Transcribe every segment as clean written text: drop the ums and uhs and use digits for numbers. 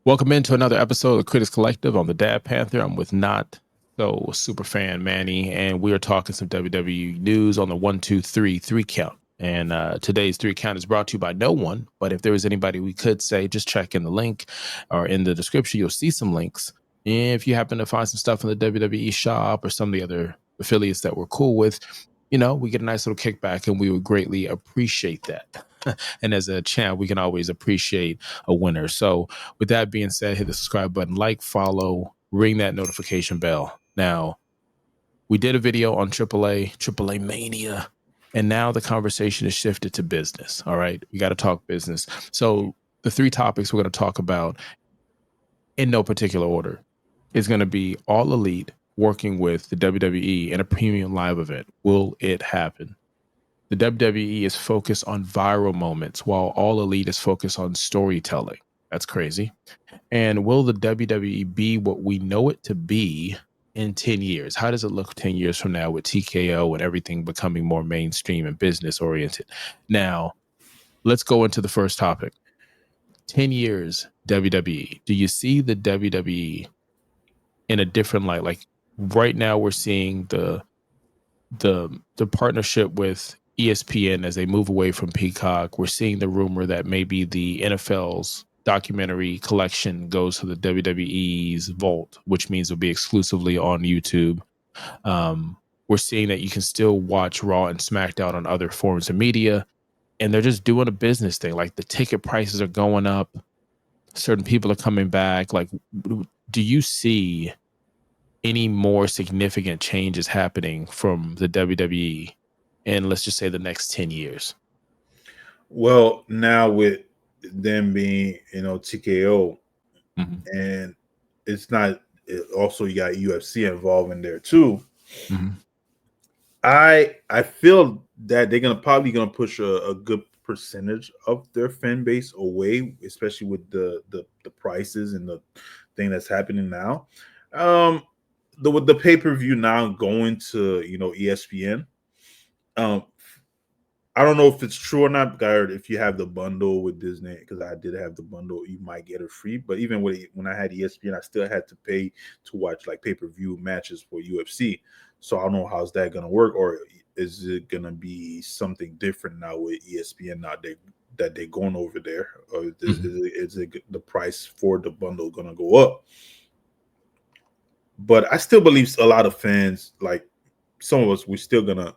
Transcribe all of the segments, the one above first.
Welcome into another episode of Critics Collective. I'm the Dad Panther. I'm with not so super fan Manny, and we are talking some WWE news on the 1, 2, 3 count. And today's 3 count is brought to you by no one. But if there was anybody we could say, just check in the link or in the description. You'll see some links. If you happen to find some stuff in the WWE shop or some of the other affiliates that we're cool with, we get a nice little kickback, and we would greatly appreciate that. And as a champ, we can always appreciate a winner. So with that being said, hit the subscribe button, like, follow, ring that notification bell. Now, we did a video on AAA Mania, and now the conversation is shifted to business. All right, we got to talk business. So the 3 topics we're going to talk about in no particular order is going to be All Elite working with the WWE in a premium live event. Will it happen? The WWE is focused on viral moments while All Elite is focused on storytelling. That's crazy. And will the WWE be what we know it to be in 10 years? How does it look 10 years from now with TKO and everything becoming more mainstream and business oriented? Now, let's go into the first topic. 10 years WWE. Do you see the WWE in a different light? Like right now we're seeing the partnership with ESPN as they move away from Peacock. We're seeing the rumor that maybe the NFL's documentary collection goes to the WWE's vault, which means it'll be exclusively on YouTube. We're seeing that you can still watch Raw and SmackDown on other forms of media, and they're just doing a business thing. Like the ticket prices are going up. Certain people are coming back. Like, do you see any more significant changes happening from the WWE in, let's just say, the next 10 years? Well, now with them being, TKO, and it's not. Also, you got UFC involved in there too. I feel that they're probably gonna push a good percentage of their fan base away, especially with the prices and the thing that's happening now. With the pay-per-view now going to ESPN. I don't know if it's true or not, Garrett. If you have the bundle with Disney, because I did have the bundle, you might get it free. But even when I had ESPN, I still had to pay to watch like pay-per-view matches for UFC. So I don't know how's that gonna work, or is it gonna be something different now with ESPN now that they're going over there, or is it the price for the bundle gonna go up? But I still believe a lot of fans, like some of us, we're still gonna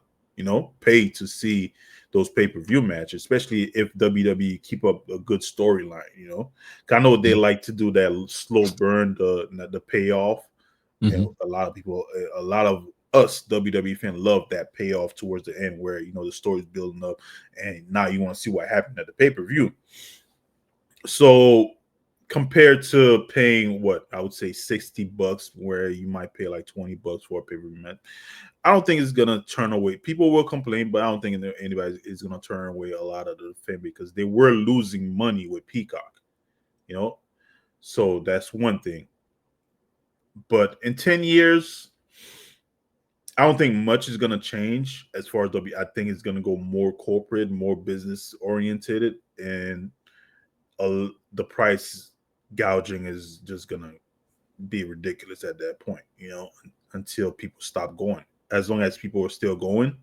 pay to see those pay-per-view matches, especially if WWE keep up a good storyline. I know they like to do that slow burn, the payoff. And a lot of people, a lot of us WWE fans love that payoff towards the end, where the story's building up, and now you want to see what happened at the pay-per-view. So compared to paying what I would say $60, where you might pay like $20 for a pay-per-view match, I don't think it's gonna turn away. People will complain, but I don't think anybody is gonna turn away a lot of the fan, because they were losing money with Peacock, So that's one thing. But in 10 years, I don't think much is gonna change as far as W. I think it's gonna go more corporate, more business oriented, and the price gouging is just gonna be ridiculous at that point, until people stop going. As long as people are still going,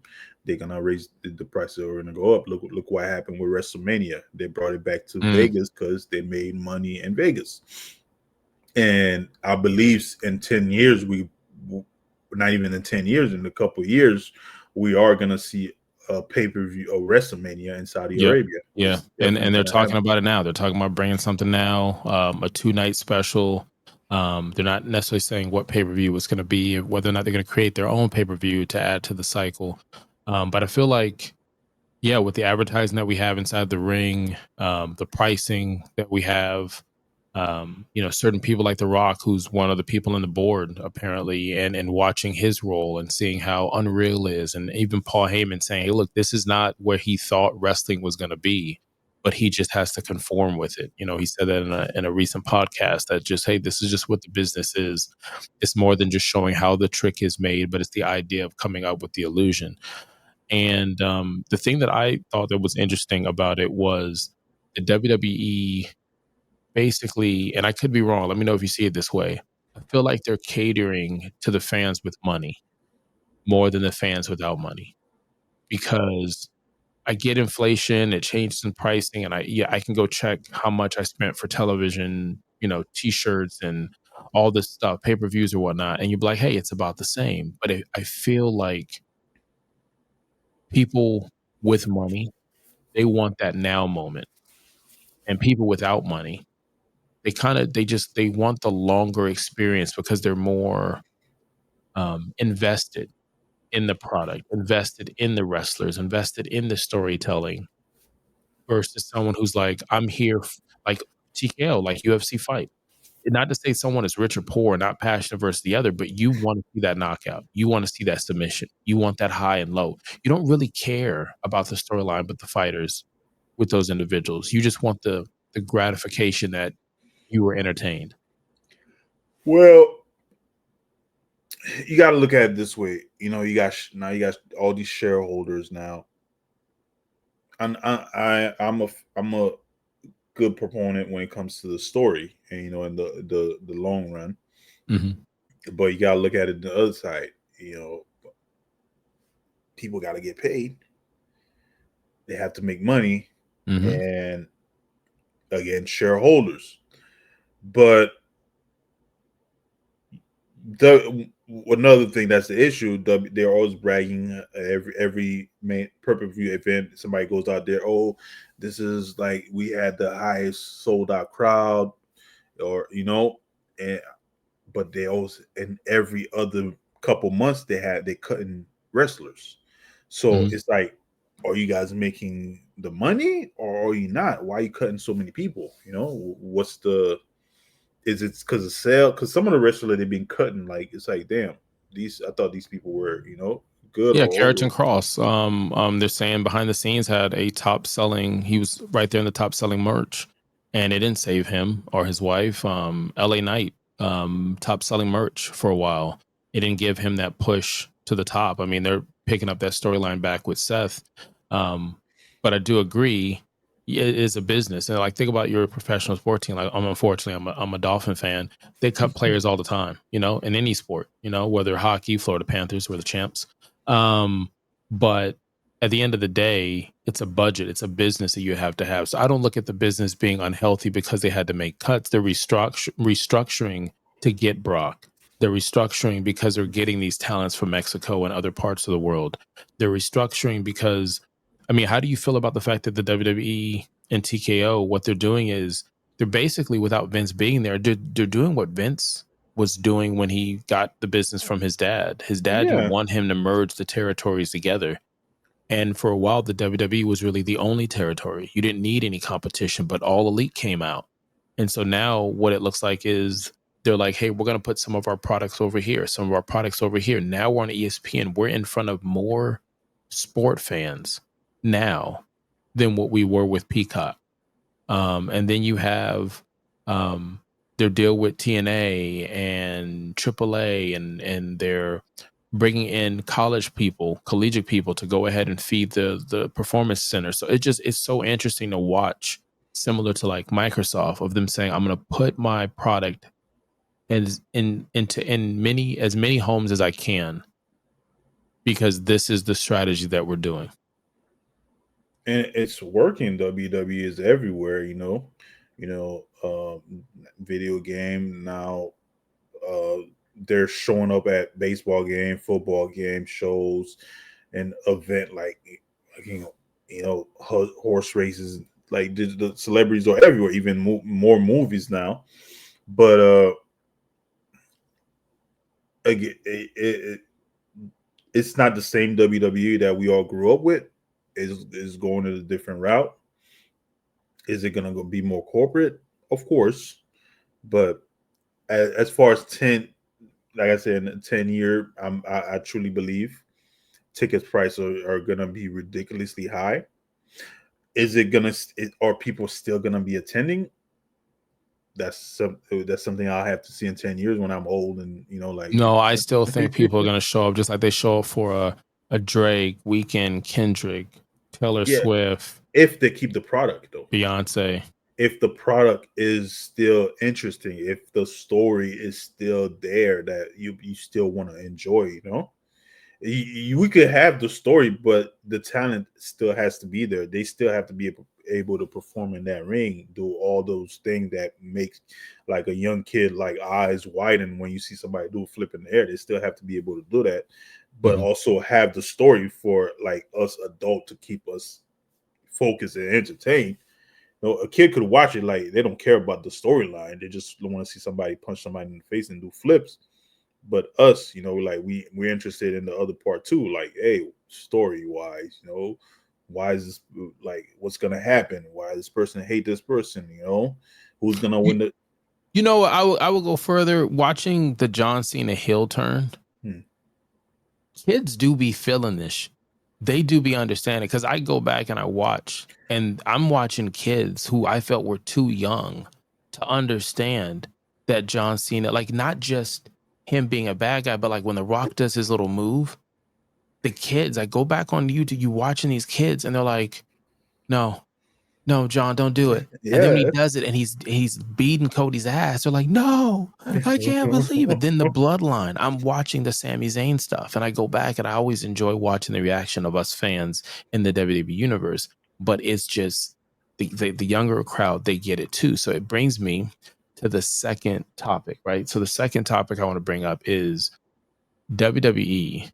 they're gonna raise the prices are gonna go up. Look what happened with WrestleMania. They brought it back to Vegas because they made money in Vegas. And I believe in 10 years, not even in 10 years, in a couple of years, we are gonna see a pay-per-view of WrestleMania in Saudi Arabia. Yeah. And they're talking about it now. They're talking about bringing something now, a 2-night special. They're not necessarily saying what pay-per-view it's going to be, whether or not they're going to create their own pay-per-view to add to the cycle. But I feel like, with the advertising that we have inside the ring, the pricing that we have, certain people like The Rock, who's one of the people on the board apparently, and watching his role and seeing how unreal it is, and even Paul Heyman saying, hey, look, this is not where he thought wrestling was going to be, but he just has to conform with it. He said that in a recent podcast, that just, hey, this is just what the business is. It's more than just showing how the trick is made, but it's the idea of coming up with the illusion. And the thing that I thought that was interesting about it was the WWE basically, and I could be wrong, let me know if you see it this way. I feel like they're catering to the fans with money more than the fans without money, because I get inflation, it changes in pricing, and I can go check how much I spent for television, T-shirts and all this stuff, pay-per-views or whatnot, and you'd be like, "Hey, it's about the same." But I feel like people with money, they want that now moment, and people without money, they want the longer experience because they're more, invested in the product, invested in the wrestlers, invested in the storytelling. Versus someone who's like, "I'm here like TKO, like UFC fight." Not to say someone is rich or poor, not passionate versus the other, but you wanna see that knockout. You wanna see that submission. You want that high and low. You don't really care about the storyline, but the fighters with those individuals. You just want the gratification that you were entertained. Well, you got to look at it this way. You got all these shareholders now. And I'm a good proponent when it comes to the story, and in the long run. Mhm. But you got to look at it the other side. You know, people got to get paid. They have to make money, Mhm. and again, shareholders. But another thing that's the issue. They're always bragging every main pay-per-view event. Somebody goes out there, oh, this is like we had the highest sold out crowd, or and but they also in every other couple months they cutting wrestlers. So Mhm. it's like, are you guys making the money or are you not? Why are you cutting so many people? What's the is it because of sale? Because some of the wrestlers they've been cutting, like it's like, damn, these I thought these people were, good Yeah, or Carrington over. Cross, they're saying behind the scenes had a top selling he was right there in the top selling merch, and it didn't save him or his wife. LA Knight, top selling merch for a while. It didn't give him that push to the top. I mean, they're picking up that storyline back with Seth. Um, but I do agree, it is a business. And like think about your professional sport team. Like unfortunately I'm a Dolphin fan. They cut players all the time, in any sport, whether hockey, Florida Panthers were the champs. Um, but at the end of the day, it's a budget, it's a business that you have to have. So I don't look at the business being unhealthy because they had to make cuts. They're restructuring to get Brock. They're restructuring because they're getting these talents from Mexico and other parts of the world. They're restructuring because, I mean, how do you feel about the fact that the WWE and TKO, what they're doing is they're basically, without Vince being there, they're doing what Vince was doing when he got the business from his dad. His dad didn't Yeah, want him to merge the territories together. And for a while, the WWE was really the only territory. You didn't need any competition, but All Elite came out. And so now what it looks like is they're like, hey, we're going to put some of our products over here, some of our products over here. Now we're on ESPN. We're in front of more sport fans now than what we were with Peacock. And then you have um, their deal with TNA and AAA, and they're bringing in college people, collegiate people to go ahead and feed the performance center. So it's so interesting to watch, similar to like Microsoft, of them saying, "I'm going to put my product into many as many homes as I can because this is the strategy that we're doing." and it's working. WWE is everywhere. Video game now. Uh, they're showing up at baseball game, football game, shows, and event like horse races. Like the celebrities are everywhere. Even more movies now. But again, it's not the same WWE that we all grew up with. Is going a different route. Is it going to be more corporate? Of course, but as far as 10, like I said, in 10 year, I truly believe tickets price are going to be ridiculously high. Is it going to? Are people still going to be attending? That's something I'll have to see in 10 years when I'm old and like No, I still think people are gonna show up just like they show up for a Drake, Weekend, Kendrick, Taylor yeah. Swift, If they keep the product though, Beyonce. if the product is still interesting, if the story is still there that you still want to enjoy, we could have the story, but the talent still has to be there. They still have to be able to perform in that ring, do all those things that makes like a young kid like eyes widen when you see somebody do a flip in the air. They still have to be able to do that, but also have the story for like us adult to keep us focused and entertained. A kid could watch it like they don't care about the storyline. They just want to see somebody punch somebody in the face and do flips. But us, like we're interested in the other part too. Like, hey, story wise, why is this like what's gonna happen? Why this person hate this person? Who's gonna win the? I will go further. Watching the John Cena heel turn, kids do be feeling this. They do be understanding, because I go back and I watch, and I'm watching kids who I felt were too young to understand that John Cena, like not just him being a bad guy, but like when The Rock does his little move, the kids, I go back on YouTube, you watching these kids, and they're like, no, John, don't do it. And then when he Yeah. does it and he's beating Cody's ass, they're like, no, I can't believe it. Then the bloodline, I'm watching the Sami Zayn stuff, and I go back and I always enjoy watching the reaction of us fans in the WWE universe. But it's just the younger crowd, they get it too. So it brings me to the second topic, right? So the second topic I want to bring up is WWE.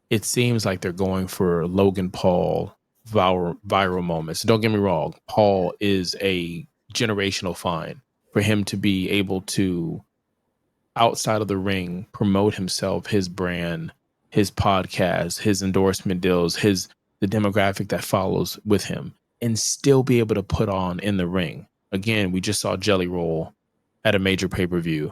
It seems like they're going for Logan Paul viral moments. Don't get me wrong, Paul is a generational find. For him to be able to, outside of the ring, promote himself, his brand, his podcast, his endorsement deals, the demographic that follows with him, and still be able to put on in the ring. Again, we just saw Jelly Roll at a major pay-per-view,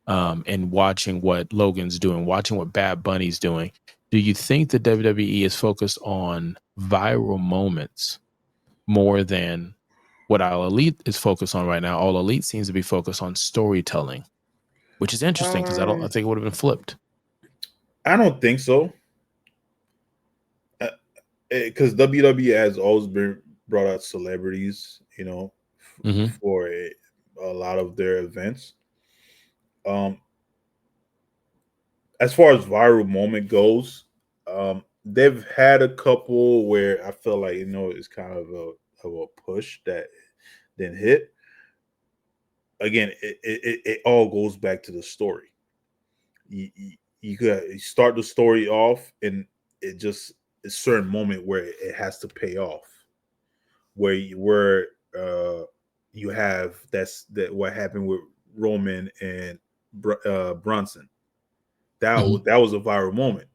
and watching what Logan's doing, watching what Bad Bunny's doing. Do you think the WWE is focused on viral moments more than what All Elite is focused on right now? All Elite seems to be focused on storytelling, which is interesting because I think it would have been flipped. I don't think so. Because WWE has always been brought out celebrities, for a lot of their events. As far as viral moment goes, they've had a couple where I feel like it's kind of a push that didn't hit. Again, it all goes back to the story. You start the story off, and it just a certain moment where it has to pay off. Where you have that what happened with Roman and Brunson. That was a viral moment,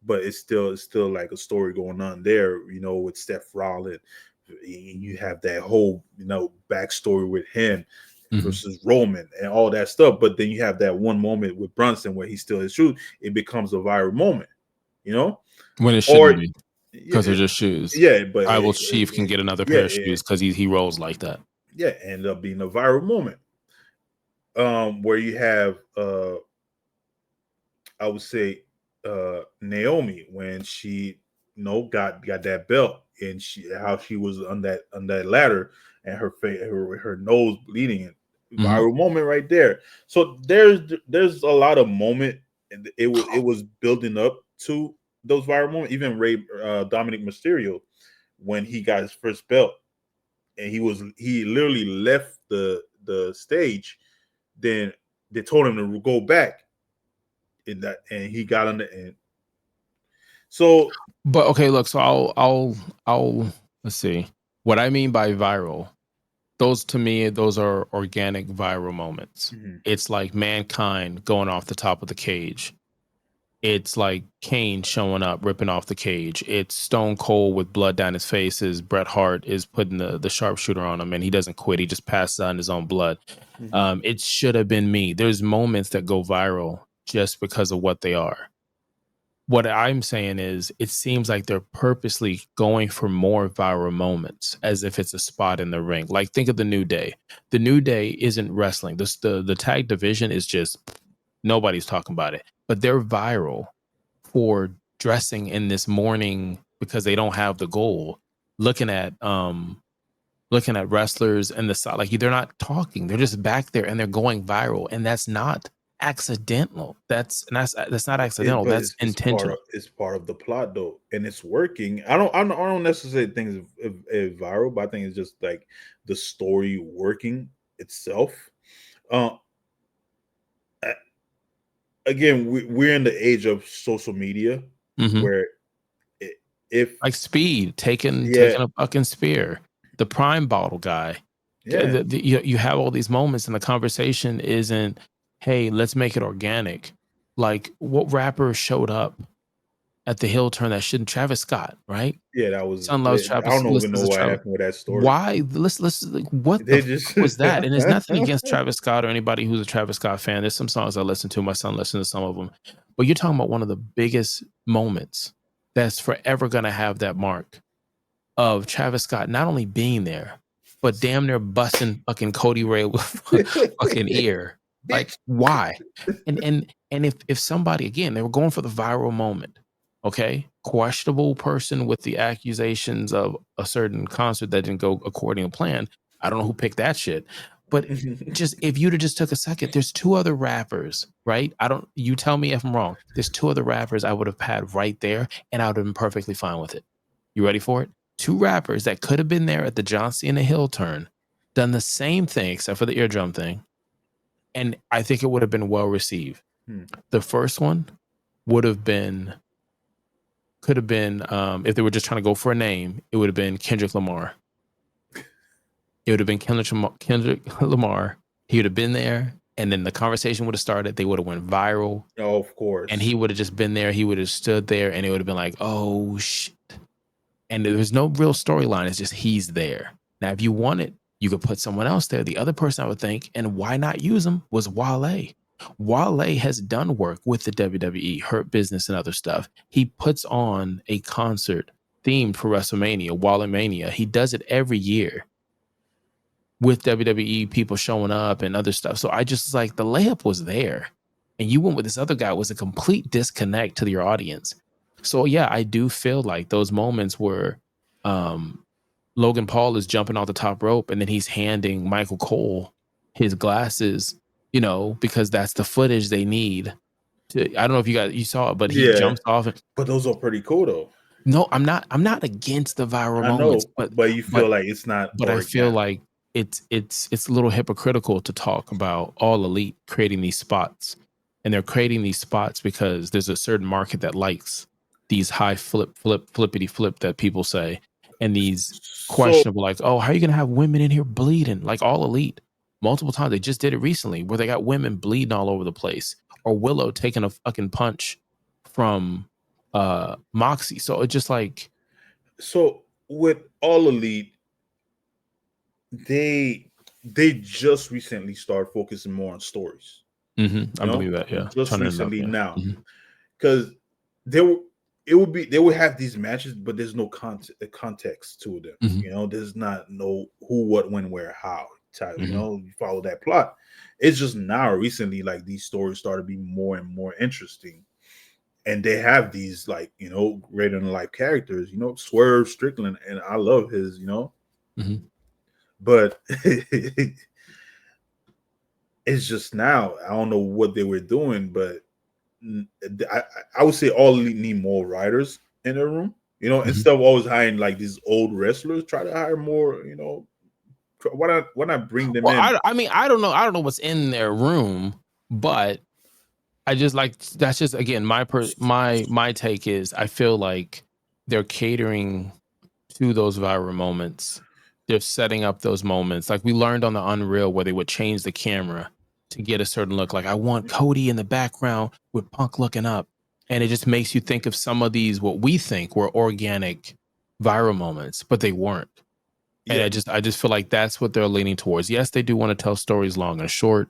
but it's still like a story going on there. With Seth Rollins, you have that whole backstory with him versus Roman and all that stuff. But then you have that one moment with Brunson where he still his shoes. It becomes a viral moment, when it shouldn't be, because they're just shoes. Yeah, but Tribal Chief can get another pair of shoes because he rolls like that. Yeah, end up being a viral moment. Where you have I would say Naomi, when she got that belt, and how she was on that ladder, and her face, her nose bleeding, viral moment right there. So there's a lot of moment, and it was building up to those viral moments. Even Dominic Mysterio, when he got his first belt, and he literally left the stage, then they told him to go back in that, and he got on the end. So, but okay, look. So I'll let's see what I mean by viral. Those, to me, those are organic viral moments. It's like Mankind going off the top of the cage. It's like Kane showing up, ripping off the cage. It's Stone Cold with blood down his face as Bret Hart is putting the sharpshooter on him, and he doesn't quit. He just passes out in his own blood. It should have been me. There's moments that go viral just because of what they are. What I'm saying is, it seems like they're purposely going for more viral moments, as if it's a spot in the ring. Like, think of the New Day. The New Day isn't wrestling. The tag division is just, nobody's talking about it. But they're viral for dressing in this mourning because they don't have the gold. Looking at looking at wrestlers and the side, like they're not talking, they're just back there and they're going viral, and that's not accidental. That's not accidental. But That's it's part of intentional. the plot though, and it's working. I don't necessarily think it's viral, but I think it's just like the story working itself. Uh, Again, we're in the age of social media where if Like Speed taking yeah, a fucking spear, the Prime bottle guy. yeah, You have all these moments, and the conversation isn't, "Hey, let's make it organic." Like, what rapper showed up at the heel turn that shouldn't? Travis Scott, right? yeah, that was Son loves I Travis. don't even Listens know to what Travis. happened with that story. Why? Let's like, what the They fuck just was that? And there's nothing against Travis Scott or anybody who's a Travis Scott fan. There's some songs I listen to. My son listens to some of them, but you're talking about one of the biggest moments that's forever gonna have that mark of Travis Scott not only being there, but damn near busting fucking Cody Ray with fucking ear. Like, bitch. why? And if somebody, again, they were going for the viral moment, okay? Questionable person with the accusations of a certain concert that didn't go according to plan. I don't know who picked that shit. But just if you'd have just took a second, there's two other rappers, right? You tell me if I'm wrong. There's two other rappers I would have had right there, and I would have been perfectly fine with it. You ready for it? Two rappers that could have been there at the John Cena Hill turn, done the same thing except for the eardrum thing, and I think it would have been well received. The first one would have been, could have been, if they were just trying to go for a name, it would have been Kendrick Lamar. It would have been Kendrick Lamar. He would have been there, and then the conversation would have started. They would have went viral. Oh, of course. And he would have just been there. He would have stood there, and it would have been like, oh shit. And there's no real storyline. It's just he's there. Now, if you wanted, you could put someone else there. The other person I would think, and why not use him, was Wale. Wale has done work with the WWE, Hurt Business, and other stuff. He puts on a concert themed for WrestleMania, Wale Mania. He does it every year with WWE people showing up and other stuff. So I just like, the layup was there. And you went with this other guy, was a complete disconnect to your audience. So yeah, I do feel like those moments where Logan Paul is jumping off the top rope and then he's handing Michael Cole his glasses, because that's the footage they need. I don't know if you saw it, but he Yeah, jumps off. but those are pretty cool though. No, I'm not against the viral I moments, know, but you feel like it's not I feel organic. like it's a little hypocritical to talk about All Elite creating these spots, and they're creating these spots because there's a certain market that likes these high flippity flip that people say, and these So questionable, like, oh, how are you gonna have women in here bleeding? Like All Elite, multiple times. They just did it recently where they got women bleeding all over the place, or Willow taking a fucking punch from Moxie. So it's just like, with All Elite, they just recently started focusing more on stories. I believe that, yeah. Just Turning it up, recently yeah. now, because they would have these matches, but there's no context to them. There's not no who, what, when, where, how. You follow that plot. It's just now recently, like, these stories started being more and more interesting, and they have these, like, greater than life characters. Swerve Strickland, and I love his. But it's just now I don't know what they were doing, but I would say All Elite need more writers in their room. Instead of always hiring like these old wrestlers, try to hire more. Why not bring them Well, in? I mean, I don't know what's in their room, but I just like, that's just, again, my take is, I feel like they're catering to those viral moments. They're setting up those moments. Like we learned on the Unreal where they would change the camera to get a certain look. Like, I want Cody in the background with Punk looking up. And it just makes you think of some of these, what we think were organic viral moments, but they weren't. And Yeah. I just feel like that's what they're leaning towards. Yes, they do want to tell stories long and short.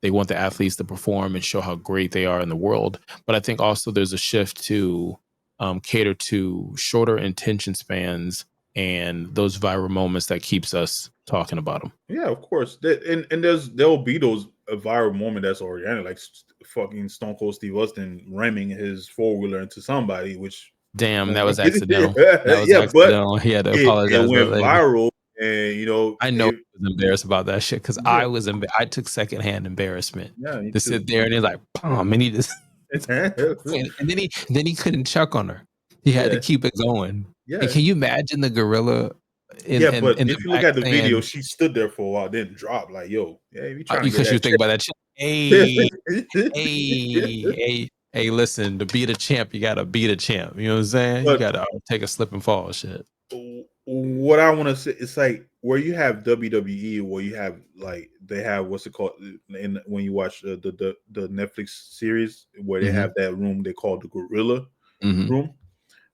They want the athletes to perform and show how great they are in the world. But I think also there's a shift to cater to shorter attention spans and those viral moments that keeps us talking about them. Yeah, of course. And there'll be those a viral moment that's organic, like fucking Stone Cold Steve Austin ramming his 4-wheeler into somebody, which Damn, that was accidental. yeah, That was but accidental. He had to it apologize, went but later. viral And you know, I know he was embarrassed about that shit because yeah, I took secondhand embarrassment yeah, me to too. sit there and he's like, "Pom," and he just and then he couldn't chuck on her. He had to Yeah, keep it going. And yeah, can you imagine the gorilla yeah. But in the if you look back at the video, saying, she stood there for a while, didn't drop. Like, yo, yeah, if you trying to get because you that think about that shit. Hey, check. hey, listen, to be the champ, you gotta be the champ. You know what I'm saying? You But gotta take a slip and fall shit. what I want to say, it's like where you have WWE, where you have like they have what's it called in when you watch the Netflix series where they Hmm. have that room they call the Gorilla Hmm. Room,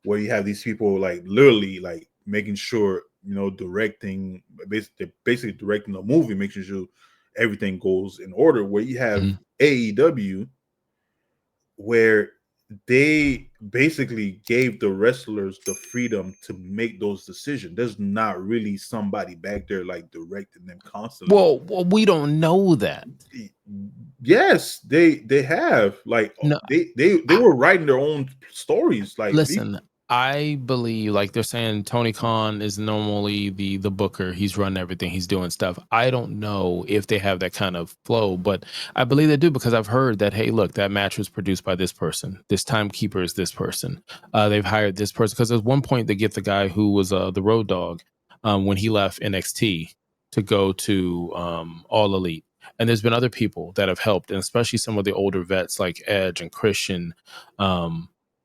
where you have these people like literally like making sure directing basically directing the movie, making sure everything goes in order. Where you have Hmm. AEW, where they basically gave the wrestlers the freedom to make those decisions. There's not really somebody back there like directing them constantly. Well, we don't know that. Yes, they have like No, they were writing their own stories. Like listen, I believe like they're saying Tony Khan is normally the booker. He's running everything. He's doing stuff. I don't know if they have that kind of flow, but I believe they do because I've heard that, hey, look, that match was produced by this person. This timekeeper is this person. They've hired this person because at one point they get the guy who was the road dog when he left NXT to go to All Elite. And there's been other people that have helped, and especially some of the older vets like Edge and Christian.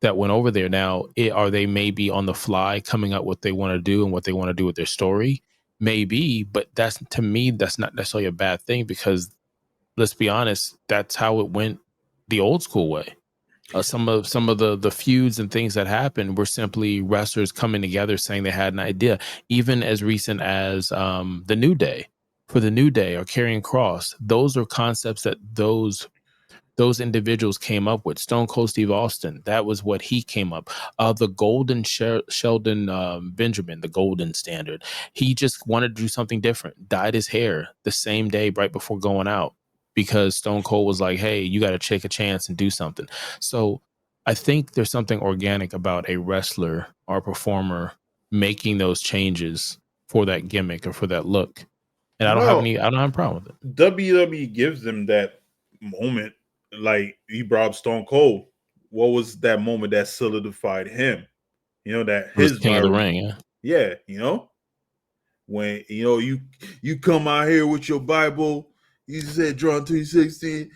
That went over there. Now, are they maybe on the fly coming up what they want to do and what they want to do with their story? Maybe, but that's to me, that's not necessarily a bad thing because let's be honest, that's how it went the old school way. Some of the feuds and things that happened were simply wrestlers coming together saying they had an idea. Even as recent as the New Day, for the New Day or Karrion Cross, those are concepts that those individuals came up with. Stone Cold Steve Austin, that was what he came up. The Golden Sheldon Benjamin, the Golden Standard, he just wanted to do something different. Dyed his hair the same day right before going out because Stone Cold was like, "Hey, you got to take a chance and do something." So I think there's something organic about a wrestler or performer making those changes for that gimmick or for that look. And well, I don't have a problem with it. WWE gives them that moment. Like you brought up Stone Cold. What was that moment that solidified him? That It was his King of the viral. Ring, yeah. Yeah, when you come out here with your Bible, you said John 3:16.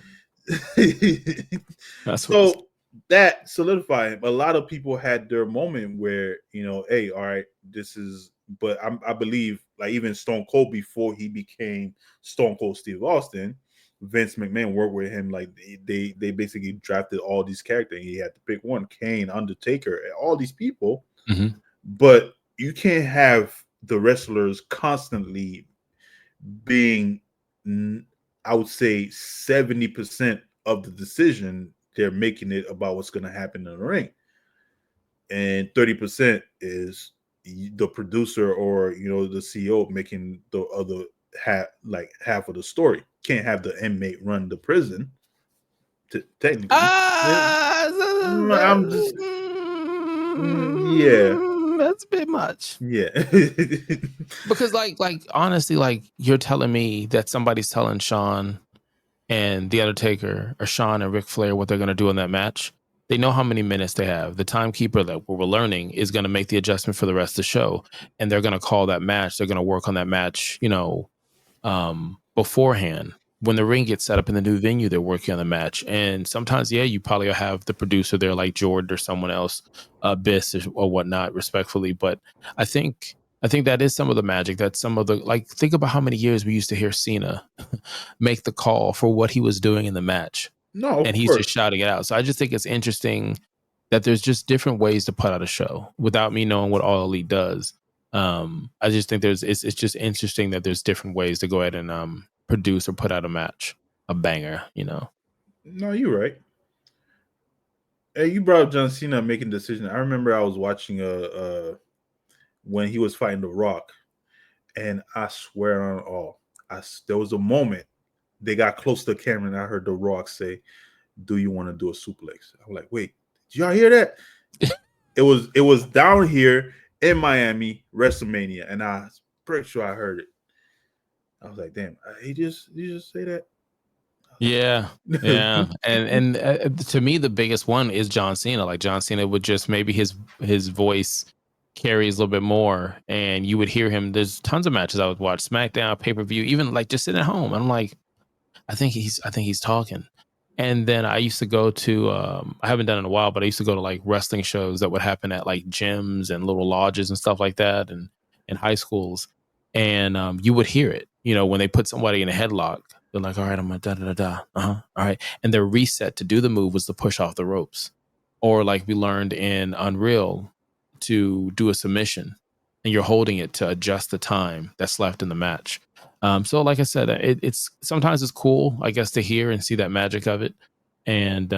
That's what So that solidified him. A lot of people had their moment where, hey, all right, this is, but I believe like even Stone Cold before he became Stone Cold Steve Austin, Vince McMahon worked with him. Like they basically drafted all these characters. He had to pick one: Kane, Undertaker, all these people. Mhm. But you can't have the wrestlers constantly being, I would say, 70% of the decision. They're making it about what's going to happen in the ring, and 30% is the producer or the CEO making the other half of the story. Can't have the inmate run the prison. Technically, yeah. I'm just, yeah, That's a bit much. yeah. Because like honestly, like you're telling me that somebody's telling Sean and The Undertaker or Sean and Ric Flair what they're gonna do in that match. They know how many minutes they have. The timekeeper that we're learning is gonna make the adjustment for the rest of the show. And they're gonna call that match. They're gonna work on that match, beforehand. When the ring gets set up in the new venue, they're working on the match. And sometimes, yeah, you probably have the producer there like Jordan or someone else, Biss or whatnot, respectfully. But I think that is some of the magic. That's some of the like think about how many years we used to hear Cena make the call for what he was doing in the match. No, of And he's course. just shouting it out. So I just think it's interesting that there's just different ways to put out a show without me knowing what All Elite does. I just think it's just interesting that there's different ways to go ahead and produce or put out a match, a banger. No, you're right. Hey, you brought up John Cena making decisions. I remember I was watching when he was fighting The Rock, and I swear on all, there was a moment they got close to the camera, and I heard The Rock say, "Do you want to do a suplex?" I'm like, "Wait, did y'all hear that?" It was down here in Miami, WrestleMania, and I pretty sure I heard it. I was like, damn, he just say that. Yeah, yeah, and to me, the biggest one is John Cena. Like John Cena would just maybe his voice carries a little bit more, and you would hear him. There's tons of matches I would watch, SmackDown, pay per view, even like just sitting at home. I'm like, I think he's talking. And then I used to go to I haven't done it in a while, but I used to go to like wrestling shows that would happen at like gyms and little lodges and stuff like that, and in high schools. And you would hear it, when they put somebody in a headlock. They're like, all right, I'm gonna da da da da. All right. And their reset to do the move was to push off the ropes. Or like we learned in Unreal to do a submission and you're holding it to adjust the time that's left in the match. So like I said, it's sometimes it's cool, I guess, to hear and see that magic of it. And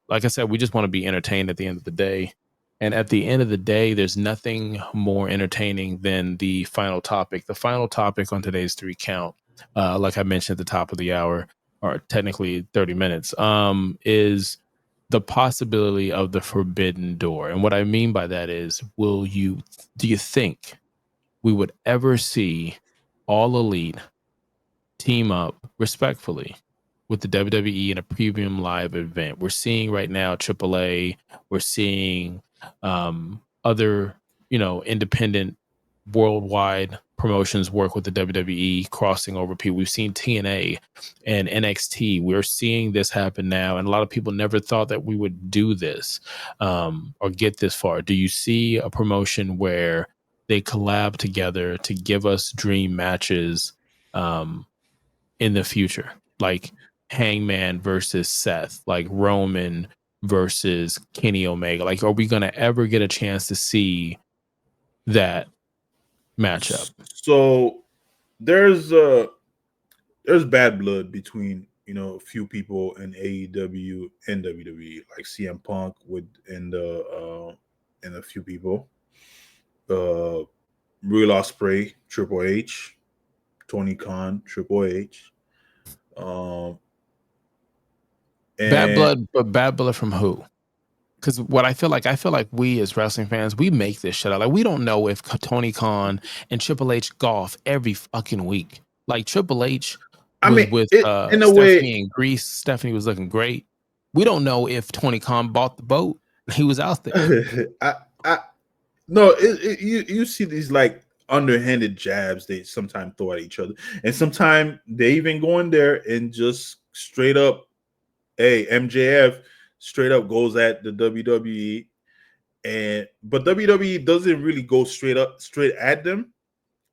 like I said, we just want to be entertained at the end of the day. And at the end of the day, there's nothing more entertaining than the final topic. The final topic on today's 3 count, like I mentioned at the top of the hour, or technically 30 minutes, is the possibility of the forbidden door. And what I mean by that is, do you think we would ever see All Elite team up respectfully with the WWE in a premium live event? We're seeing right now AAA, we're seeing other, independent worldwide promotions work with the WWE, crossing over people. We've seen TNA and NXT. We're seeing this happen now, and a lot of people never thought that we would do this or get this far. Do you see a promotion where they collab together to give us dream matches in the future, like Hangman versus Seth, like Roman versus Kenny Omega? Like, are we going to ever get a chance to see that matchup? So there's bad blood between a few people in AEW and WWE, like CM Punk and a few people, Real Ospreay, Triple H, Tony Khan, Triple H, Bad and blood, but bad blood from who? Because what I feel like we as wrestling fans, we make this shit up. Like, we don't know if Tony Khan and Triple H golf every fucking week. Like, Triple H I was mean, with it in a way. Stephanie in Greece. Stephanie was looking great. We don't know if Tony Khan bought the boat. He was out there. I no, you see these like underhanded jabs they sometimes throw at each other, and sometimes they even go in there and just straight up, hey, MJF straight up goes at the WWE, but WWE doesn't really go straight at them.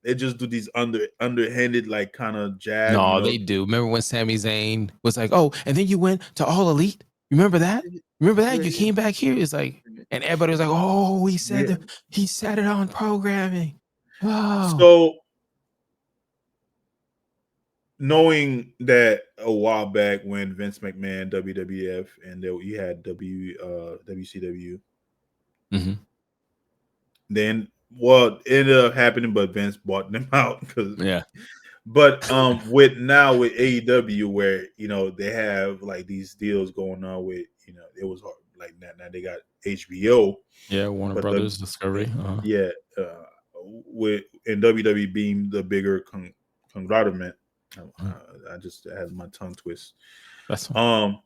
They just do these underhanded like kind of jab, No, they do. Remember when Sami Zayn was like, "Oh, and then you went to All Elite? Remember that? Remember that? You came back here." It's like, and everybody was like, "Oh, he said it on programming." Oh, So knowing that a while back when Vince McMahon, WWF, and you had WCW, mm-hmm. then what ended up happening, but Vince bought them out because. Yeah. But with AEW, where they have like these deals going on with it was hard, like now they got HBO, Yeah, Warner but Brothers Discovery. yeah, with WWE being the bigger conglomerate. I just had my tongue twist. That's fine.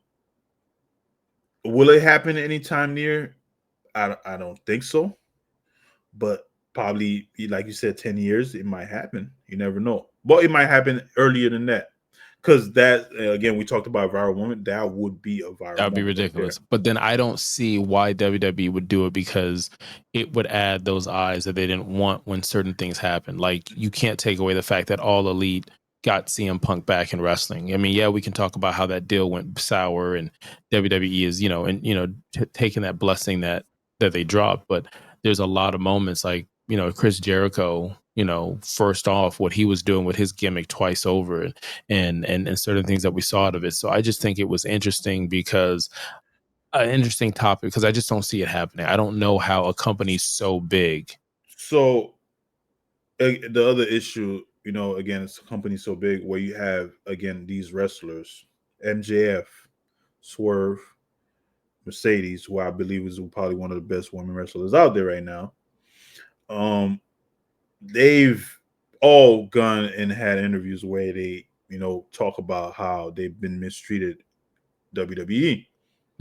Will it happen anytime near? I don't think so, but probably like you said, 10 years it might happen. You never know. But it might happen earlier than that. Because that again, we talked about viral moment. That would be a viral That would be moment right there. ridiculous. But then I don't see why WWE would do it, because it would add those eyes that they didn't want when certain things happen. Like, you can't take away the fact that All Elite got CM Punk back in wrestling. I mean, yeah, we can talk about how that deal went sour, and WWE is, taking that blessing that they dropped. But there's a lot of moments like, Chris Jericho, first off, what he was doing with his gimmick twice over, and certain things that we saw out of it. So I just think it was interesting, because an interesting topic, because I just don't see it happening. I don't know how a company so big. So the other issue, again, it's a company so big where you have again these wrestlers, MJF, Swerve, Mercedes, who I believe is probably one of the best women wrestlers out there right now. They've all gone and had interviews where they, talk about how they've been mistreated WWE.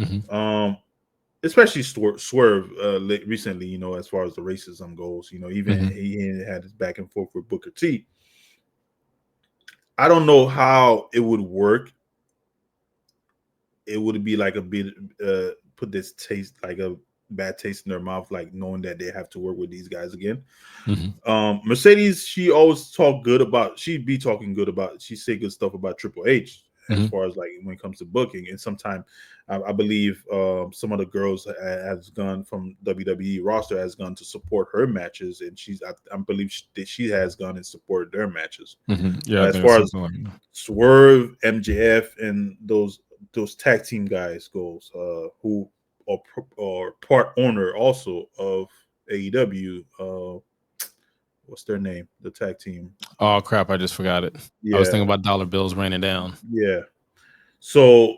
Mm-hmm. Especially Swerve recently, as far as the racism goes, even Mm-hmm. he had his back and forth with Booker T. I don't know how it would work. It would be like a bit put this taste like a bad taste in their mouth, like knowing that they have to work with these guys again. Mm-hmm. Mercedes, she always talk good about. She'd be talking good about. She say good stuff about Triple H as Mm-hmm. far as like when it comes to booking. And sometimes I believe some of the girls has gone from WWE roster has gone to support her matches, and I believe that she has gone and supported their matches. Mm-hmm. Yeah, I As think it's far as something like that. Swerve, MJF, and those tag team guys goes, who are part owner also of AEW. What's their name? The tag team. Oh crap! I just forgot it. I was Yeah, thinking about dollar bills raining down. yeah. So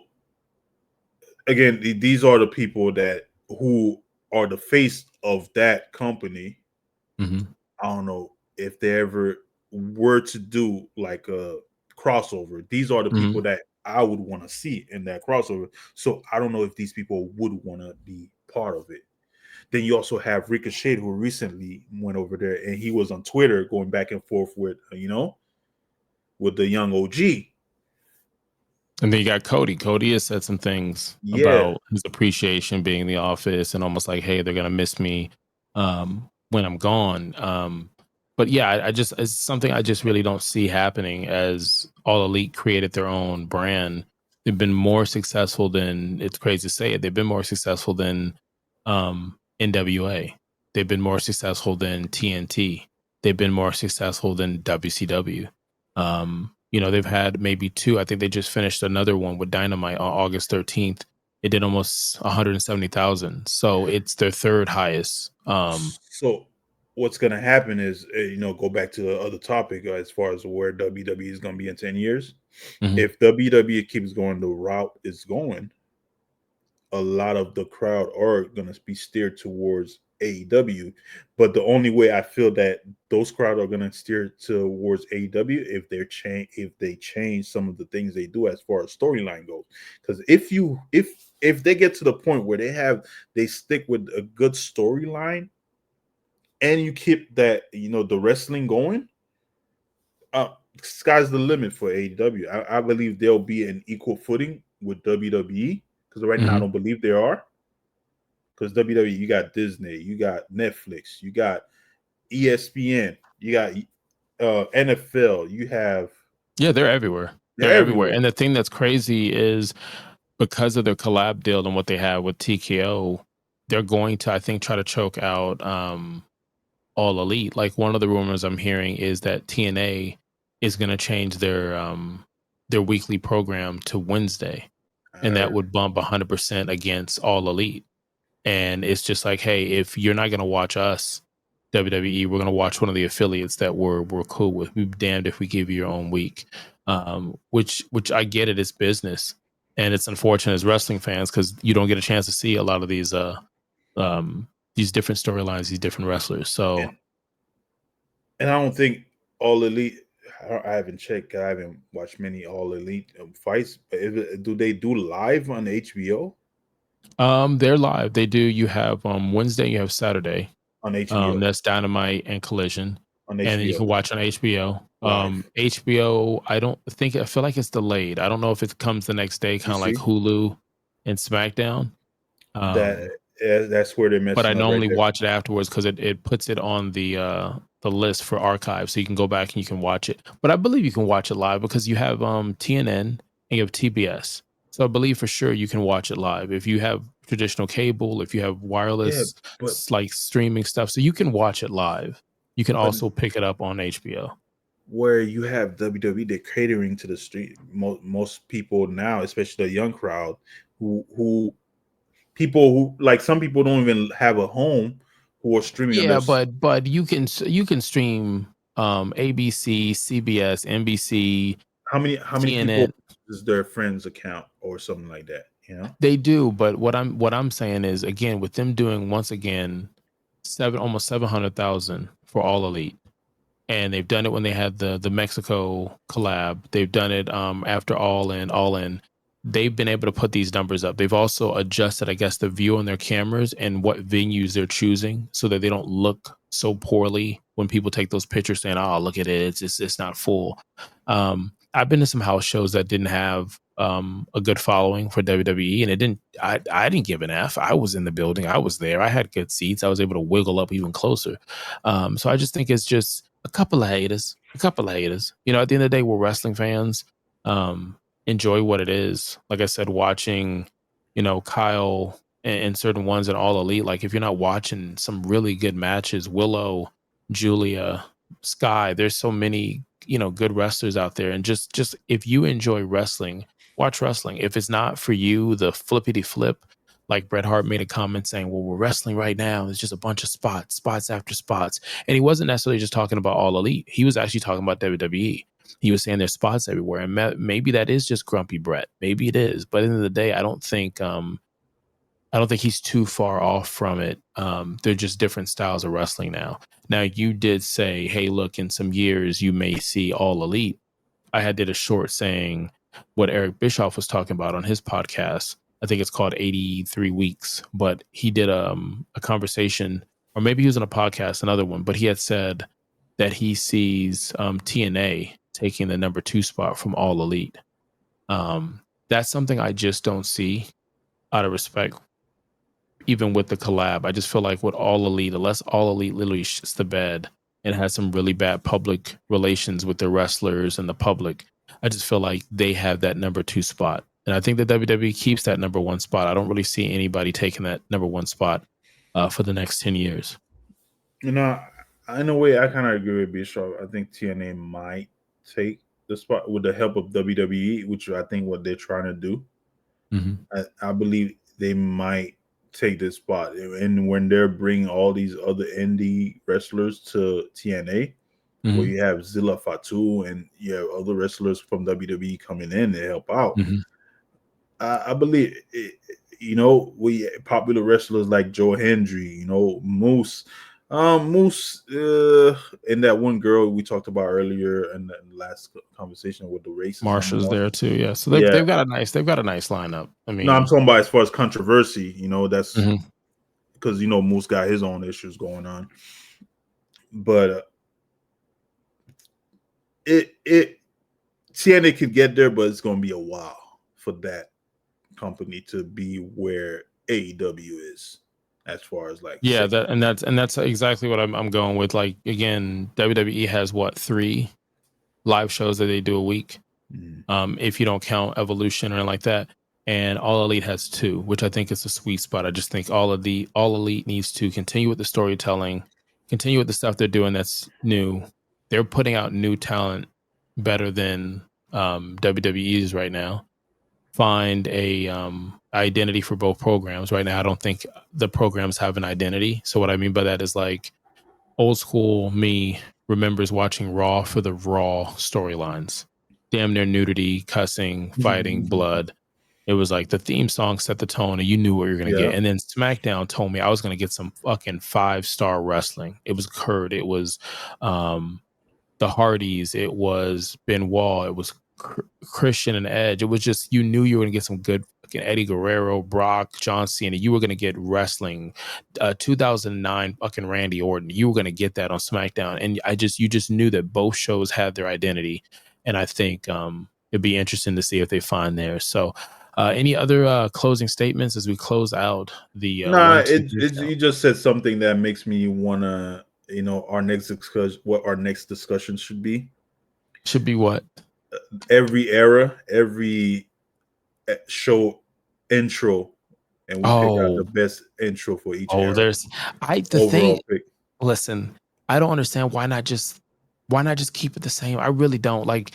again, these are the people that who are the face of that company. Mm-hmm. I don't know if they ever were to do like a crossover. These are the Mm-hmm. people that I would want to see in that crossover. So I don't know if these people would want to be part of it. Then you also have Ricochet, who recently went over there, and he was on Twitter going back and forth with, with the young OG. And then you got Cody. Cody has said some things Yeah, about his appreciation being in the office and almost like, hey, they're gonna miss me when I'm gone. But yeah, I just it's something I just really don't see happening as All Elite created their own brand. They've been more successful than it's crazy to say it. They've been more successful than NWA. They've been more successful than TNT. They've been more successful than WCW. They've had maybe two. I think they just finished another one with Dynamite on August 13th. It did almost 170,000. So it's their third highest. So what's going to happen is, go back to the other topic as far as where WWE is going to be in 10 years. Mhm, If WWE keeps going the route it's going, a lot of the crowd are going to be steered towards AEW. But the only way I feel that those crowd are going to steer towards AEW if they change some of the things they do as far as storyline goes. Because if they get to the point where they stick with a good storyline and you keep that the wrestling going, sky's the limit for AEW. I believe they'll be an equal footing with WWE because right now I mhm. don't believe they are. Because WWE, you got Disney, you got Netflix, you got ESPN, you got NFL, you have Yeah, they're everywhere. they're They're everywhere. everywhere. And the thing that's crazy is because of their collab deal and what they have with TKO, they're going to, I think, try to choke out All Elite. Like one of the rumors I'm hearing is that TNA is going to change their weekly program to Wednesday, I and that heard. would bump 100% against All Elite. And it's just like, hey, if you're not going to watch us, WWE, we're going to watch one of the affiliates that we're cool with. We'd be damned if we give you your own week. Which I get it, it's business, and it's unfortunate as wrestling fans because you don't get a chance to see a lot of um, these different storylines, these different wrestlers. So And and I don't think All Elite. I haven't checked. I haven't watched many All Elite fights. But do they do live on HBO? they're live. They do. You have Wednesday, you have Saturday. On HBO. That's Dynamite and Collision, On and then you HBO can watch on HBO. live. HBO, I feel like it's delayed. I don't know if it comes the next day, You kind of like see Hulu and SmackDown. that Um, that's where they're but I messing up right normally there. watch it afterwards because it puts it on the list for archive, so you can go back and you can watch it. But I believe you can watch it live because you have TNN and you have TBS. So I believe for sure you can watch it live if you have traditional cable, if you have Yeah, wireless but like streaming stuff. So you can watch it live. You can but also pick it up on HBO. where you have WWE, they're catering to the street. Most people now, especially the young crowd, who people who like some people don't even have a home who are streaming on Yeah, this. but you can stream ABC, CBS, NBC, How many people TNN. is their friend's account or something like that? They do, but what I'm saying is again with them doing once again almost 700,000 for All Elite. and they've done it when they had the Mexico collab. They've done it after All In. They've been able to put these numbers up. They've also adjusted, I guess, the view on their cameras and what venues they're choosing so that they don't look so poorly when people take those pictures saying, "Oh, look at it, it's not full." I've been to some house shows that didn't have a good following for WWE, and it didn't. I didn't give an F. I was in the building. I was there. I had good seats. I was able to wiggle up even closer. So I just think it's just a couple of haters. A couple of haters. You know, at the end of the day, we're wrestling fans. Enjoy what it is. Like I said, watching, you know, Kyle and certain ones in All Elite. Like if you're not watching some really good matches, Willow, Julia, Sky, there's so many, you know, good wrestlers out there. And just if you enjoy wrestling, watch wrestling. If it's not for you, the flippity flip, like Bret Hart made a comment saying, well, we're wrestling right now. It's just a bunch of spots after spots. And he wasn't necessarily just talking about All Elite. He was actually talking about WWE. He was saying there's spots everywhere. And maybe that is just grumpy Bret. Maybe it is. But at the end of the day, I don't think he's too far off from it. They're just different styles of wrestling now. Now, you did say, hey, look, in some years, you may see All Elite. I did a short saying what Eric Bischoff was talking about on his podcast. I think it's called 83 Weeks. But he did a conversation, or maybe he was on a podcast, another one, but he had said that he sees TNA taking the number 2 spot from All Elite. That's something I just don't see, out of respect. Even with the collab, I just feel like with All Elite, unless All Elite literally shits the bed and has some really bad public relations with the wrestlers and the public, I just feel like they have that number 2 spot. And I think the WWE keeps that number 1 spot. I don't really see anybody taking that number 1 spot for the next 10 years. You know, in a way, I kind of agree with Bischoff. I think TNA might take the spot with the help of WWE, which I think what they're trying to do. Mm-hmm. I believe they might take this spot. And when they're bringing all these other indie wrestlers to TNA, where you have Zilla Fatu and you have other wrestlers from WWE coming in to help out, I believe, you know, we popular wrestlers like Joe Hendry, you know, Moose, and that one girl we talked about earlier in the last conversation with the races. Marsha's there too, yeah. So Yeah. they've got a nice lineup. I mean, No, I'm talking about as far as controversy. You know, that's because you know Moose got his own issues going on, but it TNA could get there, but it's going to be a while for that company to be where AEW is, as far as like that's exactly what I'm going with. Like again, WWE has what, 3 live shows that they do a week, if you don't count Evolution or anything like that. And All Elite has 2, which I think is a sweet spot. I just think All Elite needs to continue with the storytelling, continue with the stuff they're doing that's new. They're putting out new talent better than WWE is right now. Find a identity for both programs. Right now, I don't think the programs have an identity. So what I mean by that is like old school me remembers watching Raw for the Raw storylines. Damn near nudity, cussing, fighting, blood. It was like the theme song set the tone and you knew what you were going to get. And then SmackDown told me I was going to get some fucking 5-star wrestling. It was Kurt. It was the Hardys. It was Benoit. It was Christian and Edge. It was just, you knew you were going to get some good fucking Eddie Guerrero, Brock, John Cena. You were going to get wrestling. 2009 fucking Randy Orton. You were going to get that on SmackDown. And you just knew that both shows had their identity. And I think it'd be interesting to see if they find theirs. So any other closing statements as we close out the you just said something that makes me want to, you know, our next discussion should be what? Every era, every show intro, and we pick out the best intro for each era. Pick. Listen, I don't understand why not just keep it the same. I really don't. Like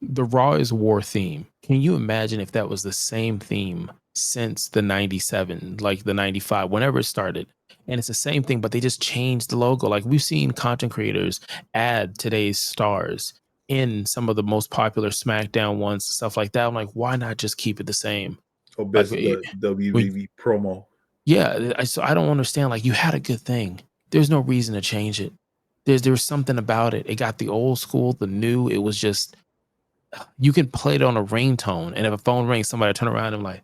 the Raw is War theme. Can you imagine if that was the same theme since the 97, like the 95, whenever it started? And it's the same thing, but they just changed the logo. Like we've seen content creators add today's stars in some of the most popular SmackDown ones, stuff like that. I'm like, why not just keep it the same? Or best the WWE promo. Yeah, so I don't understand. Like you had a good thing. There's no reason to change it. There's something about it. It got the old school, the new. It was just, you can play it on a ringtone, and if a phone rings, somebody turn around and like,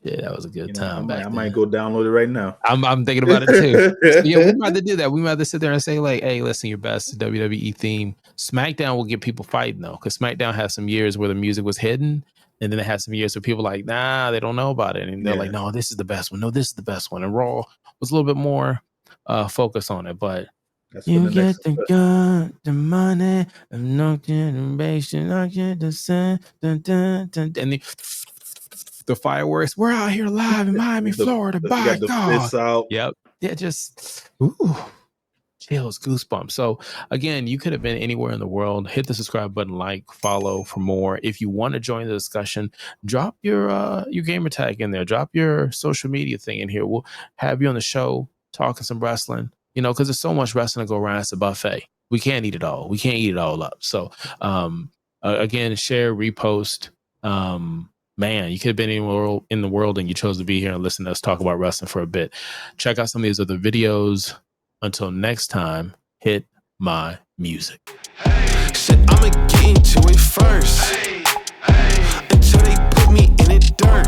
yeah, that was a good time back I then. might go download it right now. I'm thinking about it too. So yeah, we might have to do that. We might have to sit there and say like, hey, listen, your best WWE theme. SmackDown will get people fighting though, because SmackDown has some years where the music was hidden, and then it has some years where people like, nah, they don't know about it, and they're like, no, this is the best one. No, this is the best one. And Raw was a little bit more focus on it, but that's you get the gun, the money, and no generation, I get the sun, dun, dun, dun, and the fireworks. We're out here live in Miami, Florida. By God. Yep. Yeah, just chills, goosebumps. So again, you could have been anywhere in the world. Hit the subscribe button, like, follow for more. If you want to join the discussion, drop your gamer tag in there. Drop your social media thing in here. We'll have you on the show talking some wrestling. Because there's so much wrestling to go around. It's a buffet. We can't eat it all. We can't eat it all up. So again, share, repost. Man, you could have been anywhere in the world and you chose to be here and listen to us talk about wrestling for a bit. Check out some of these other videos. Until next time, hit my music. Said I'ma get into it first. Until they put me in the dirt.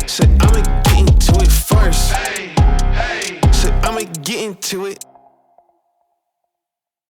Said I'ma get into it first. Said I'ma get into it.